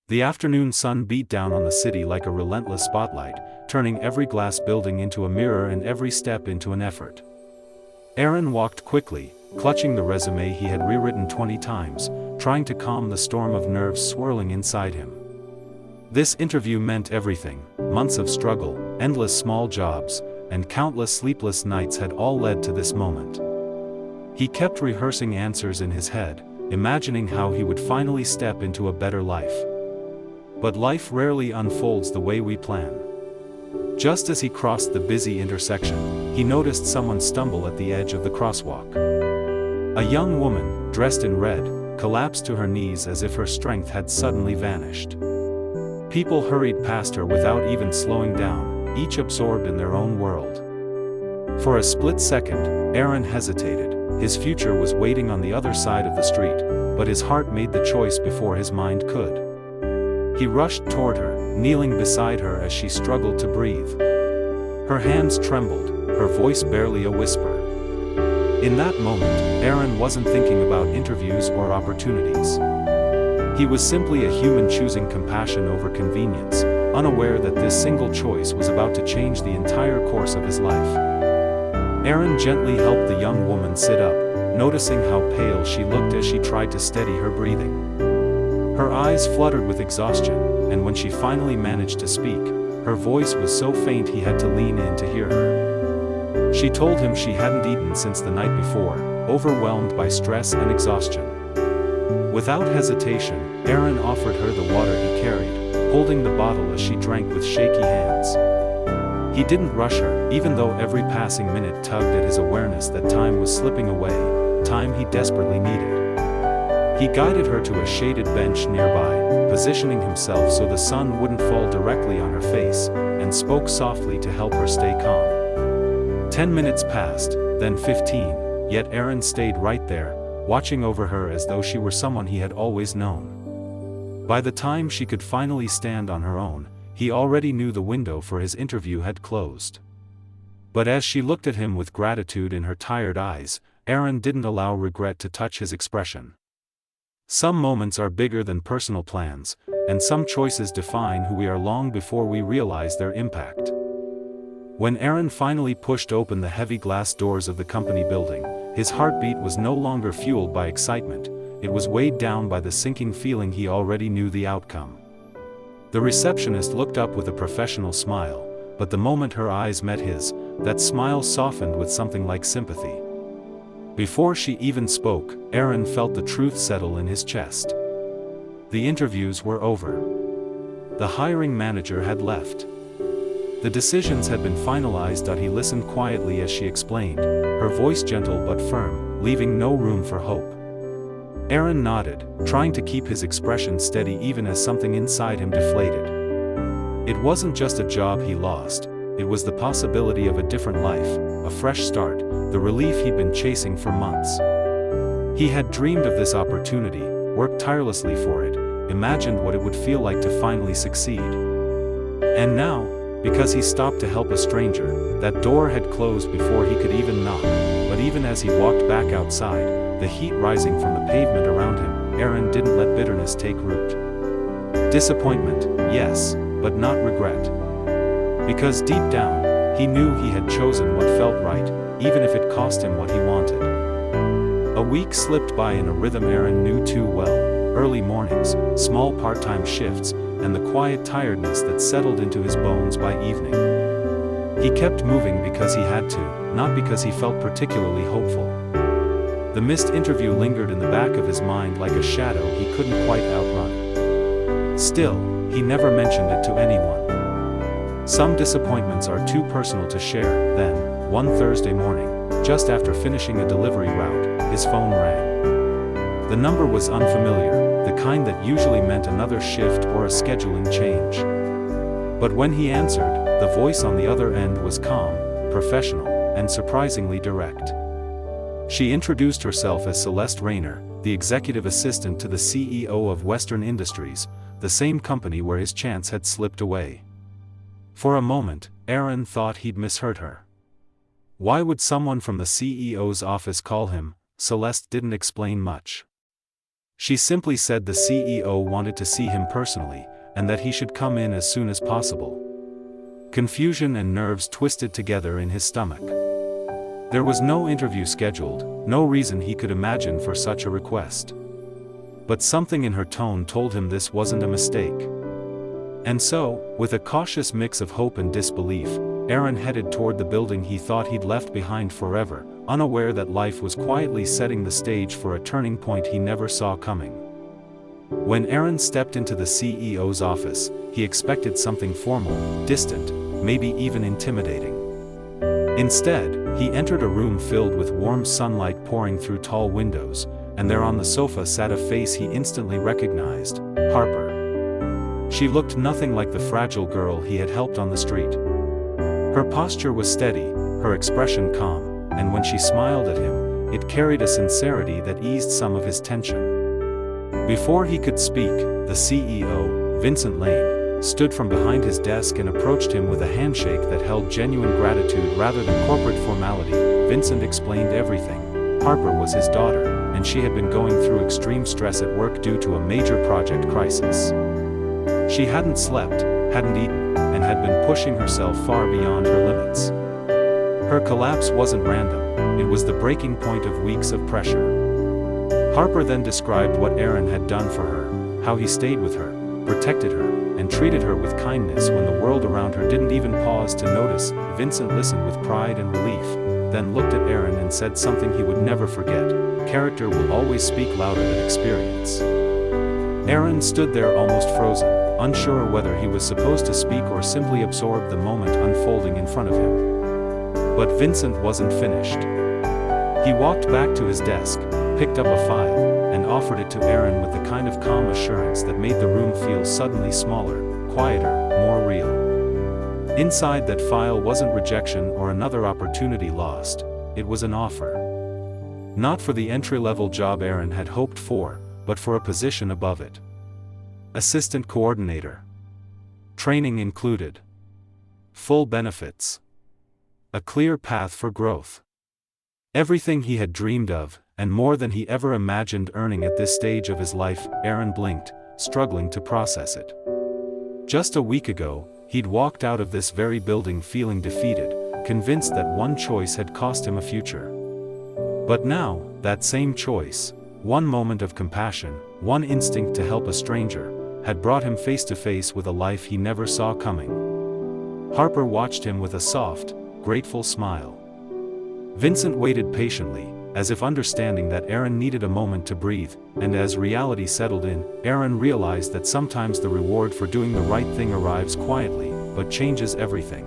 The afternoon sun beat down on the city like a relentless spotlight, turning every glass building into a mirror and every step into an effort. Aaron walked quickly, clutching the resume he had rewritten 20 times, trying to calm the storm of nerves swirling inside him. This interview meant everything. Months of struggle, endless small jobs, and countless sleepless nights had all led to this moment. He kept rehearsing answers in his head, imagining how he would finally step into a better life. But life rarely unfolds the way we plan. Just as he crossed the busy intersection, he noticed someone stumble at the edge of the crosswalk. A young woman, dressed in red, collapsed to her knees as if her strength had suddenly vanished. People hurried past her without even slowing down, each absorbed in their own world. For a split second, Aaron hesitated. His future was waiting on the other side of the street, but his heart made the choice before his mind could. He rushed toward her, kneeling beside her as she struggled to breathe. Her hands trembled, her voice barely a whisper. In that moment, Aaron wasn't thinking about interviews or opportunities. He was simply a human choosing compassion over convenience, unaware that this single choice was about to change the entire course of his life. Aaron gently helped the young woman sit up, noticing how pale she looked as she tried to steady her breathing. Her eyes fluttered with exhaustion, and when she finally managed to speak, her voice was so faint he had to lean in to hear her. She told him she hadn't eaten since the night before, overwhelmed by stress and exhaustion. Without hesitation, Aaron offered her the water he carried, holding the bottle as she drank with shaky hands. He didn't rush her, even though every passing minute tugged at his awareness that time was slipping away, time he desperately needed. He guided her to a shaded bench nearby, positioning himself so the sun wouldn't fall directly on her face, and spoke softly to help her stay calm. 10 minutes passed, then 15, yet Aaron stayed right there, watching over her as though she were someone he had always known. By the time she could finally stand on her own, he already knew the window for his interview had closed. But as she looked at him with gratitude in her tired eyes, Aaron didn't allow regret to touch his expression. Some moments are bigger than personal plans, and some choices define who we are long before we realize their impact. When Aaron finally pushed open the heavy glass doors of the company building, his heartbeat was no longer fueled by excitement, it was weighed down by the sinking feeling he already knew the outcome. The receptionist looked up with a professional smile, but the moment her eyes met his, that smile softened with something like sympathy. Before she even spoke, Aaron felt the truth settle in his chest. The interviews were over. The hiring manager had left. The decisions had been finalized. He listened quietly as she explained, her voice gentle but firm, leaving no room for hope. Aaron nodded, trying to keep his expression steady even as something inside him deflated. It wasn't just a job he lost, it was the possibility of a different life, a fresh start, the relief he'd been chasing for months. He had dreamed of this opportunity, worked tirelessly for it, imagined what it would feel like to finally succeed. And now, because he stopped to help a stranger, that door had closed before he could even knock. But even as he walked back outside, the heat rising from the pavement around him, Aaron didn't let bitterness take root. Disappointment, yes, but not regret. Because deep down, he knew he had chosen what felt right, even if it cost him what he wanted. A week slipped by in a rhythm Aaron knew too well: early mornings, small part-time shifts, and the quiet tiredness that settled into his bones by evening. He kept moving because he had to, not because he felt particularly hopeful. The missed interview lingered in the back of his mind like a shadow he couldn't quite outrun. Still, he never mentioned it to anyone. Some disappointments are too personal to share. Then, one Thursday morning, just after finishing a delivery route, his phone rang. The number was unfamiliar, the kind that usually meant another shift or a scheduling change. But when he answered, the voice on the other end was calm, professional, and surprisingly direct. She introduced herself as Celeste Rayner, the executive assistant to the CEO of Western Industries, the same company where his chance had slipped away. For a moment, Aaron thought he'd misheard her. Why would someone from the CEO's office call him? Celeste didn't explain much. She simply said the CEO wanted to see him personally, and that he should come in as soon as possible. Confusion and nerves twisted together in his stomach. There was no interview scheduled, no reason he could imagine for such a request. But something in her tone told him this wasn't a mistake. And so, with a cautious mix of hope and disbelief, Aaron headed toward the building he thought he'd left behind forever, unaware that life was quietly setting the stage for a turning point he never saw coming. When Aaron stepped into the CEO's office, he expected something formal, distant, maybe even intimidating. Instead, he entered a room filled with warm sunlight pouring through tall windows, and there on the sofa sat a face he instantly recognized: Harper. She looked nothing like the fragile girl he had helped on the street. Her posture was steady, her expression calm, and when she smiled at him, it carried a sincerity that eased some of his tension. Before he could speak, the CEO, Vincent Lane, stood from behind his desk and approached him with a handshake that held genuine gratitude rather than corporate formality. Vincent explained everything. Harper was his daughter, and she had been going through extreme stress at work due to a major project crisis. She hadn't slept, hadn't eaten, and had been pushing herself far beyond her limits. Her collapse wasn't random, it was the breaking point of weeks of pressure. Harper then described what Aaron had done for her, how he stayed with her, protected her, and treated her with kindness when the world around her didn't even pause to notice. Vincent listened with pride and relief, then looked at Aaron and said something he would never forget: character will always speak louder than experience. Aaron stood there almost frozen, unsure whether he was supposed to speak or simply absorb the moment unfolding in front of him. But Vincent wasn't finished. He walked back to his desk, picked up a file, and offered it to Aaron with the kind of calm assurance that made the room feel suddenly smaller, quieter, more real. Inside that file wasn't rejection or another opportunity lost, it was an offer. Not for the entry-level job Aaron had hoped for, but for a position above it. Assistant coordinator. Training included. Full benefits. A clear path for growth. Everything he had dreamed of, and more than he ever imagined earning at this stage of his life. Aaron blinked, struggling to process it. Just a week ago, he'd walked out of this very building feeling defeated, convinced that one choice had cost him a future. But now, that same choice, one moment of compassion, one instinct to help a stranger, had brought him face to face with a life he never saw coming. Harper watched him with a soft, grateful smile. Vincent waited patiently, as if understanding that Aaron needed a moment to breathe, and as reality settled in, Aaron realized that sometimes the reward for doing the right thing arrives quietly, but changes everything.